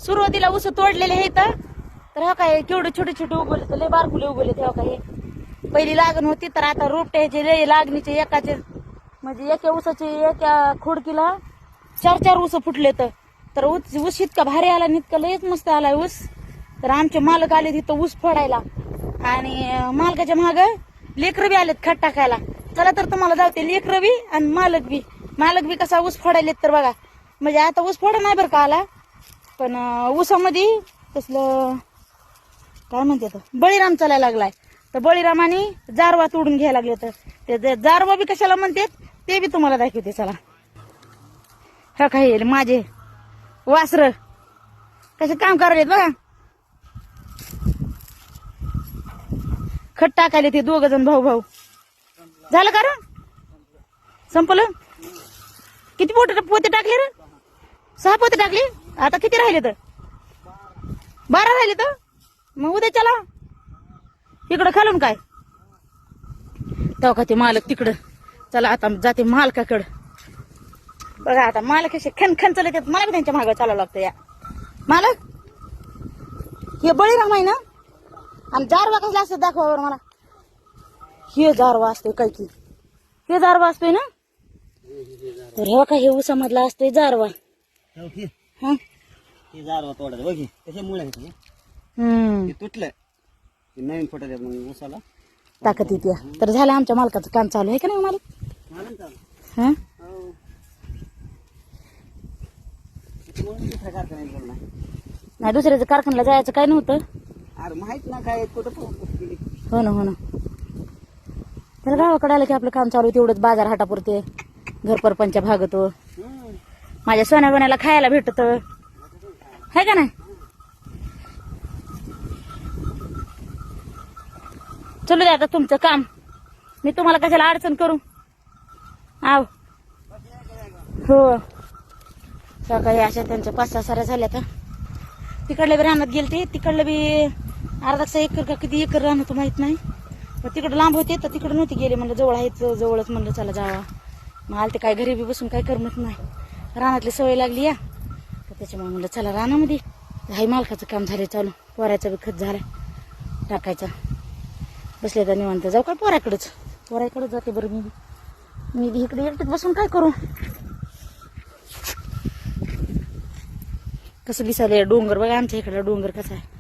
सुरुवातीला ऊस तोडलेले आहेत तर हा काय केवढे छोटे छोटे उगवले तर लय बारकुले उगवले तेव्हा काय पहिली लागण होती तर आता रोपट्याचे लय लागणीचे एकाचे म्हणजे एका ऊसाचे एका खोडकीला 4-4 ऊस फुटले तर ऊस इतका भारी आला इतका लयच मस्त आलाय ऊस तर आमचे मालक आले तिथं ऊस फोडायला आणि मालकाच्या माग लेकरं बी आलेत खत टाकायला चला तर तुम्हाला जावते लेकरं बी आणि मालक बी कसा ऊस फोडायलेत तर बघा म्हणजे आता ऊस फोडा नाही बरं का आला पण ऊसामध्ये तसलं काय म्हणते बळीराम चालायला लागलाय तर बळीरामाने जारवा तोडून घ्यायला लागले तर ते जारवा बी कशाला म्हणतात ते बी तुम्हाला दाखवते चला हा काय माझे वासर कसे काम करायलेत बघा खत टाकायले ते 2 जण भाऊ झालं का रे संपलं किती पोते टाकले रे 6 पोते टाकले आता किती राहिले तर 12 राहिले तर मग उद्या चला इकडं खालून काय तेव्हा का ते मालक तिकडं चला आता जाते मालकाकडं बघा आता मालक असे खनखन चालत येतात मला बी त्यांच्या मागं चालावं लागतं या मालक हे बळीराम आहे ना आणि जारवा कसला असतो दाखवा बरं मला हे जारवा असतोय काय की हे जारवा असतोय ना तर हे का हे ऊसामधला असतोय जारवा हा हे जारवा तोडायचं बघ कशा मुळे तुटलं नवीन फुटत मग ऊसाला ताकद येते तर झालं आमच्या मालकाचं काम चालू आहे का नाही मालक हा नाही दुसऱ्याच्या कारखान्याला जायचं काय नव्हतं अरे माहित ना काय कुठं हो ना तर गावाकडे आलं की आपलं काम चालू तेवढंच बाजार हाटापुरते घर परपंचा भागतो माझ्या सोन्याला खायला भेटत है का नाही चलू द्या आता तुमचं काम मी तुम्हाला कशाला अडचण करू आव हो सकाळी अशा त्यांच्या 5-6 साऱ्या झाल्या तर तिकडल्या बी रानात गेलते तिकडलं बी अर्धा एकर का किती एकर रान होतं माहित नाही पण तिकडं लांब होते तर तिकडं नव्हते गेले म्हणलं जवळ आहे जवळच म्हणलं चला जावा मग आलं ते काय घरी बी बसून काय करमत नाही रानातली सवय लागली या तर त्याच्यामुळे म्हणलं चला रानामध्ये हाय मालकाचं काम झाले चालू पोरायचं बी खत झालाय टाकायचा बसले तर निवांत जाऊ काय पोराकडंच जाते बरं मी इकडे एकटीत बसून काय करू कसं दिसायला डोंगर बघा आमच्या इकडला डोंगर कसा आहे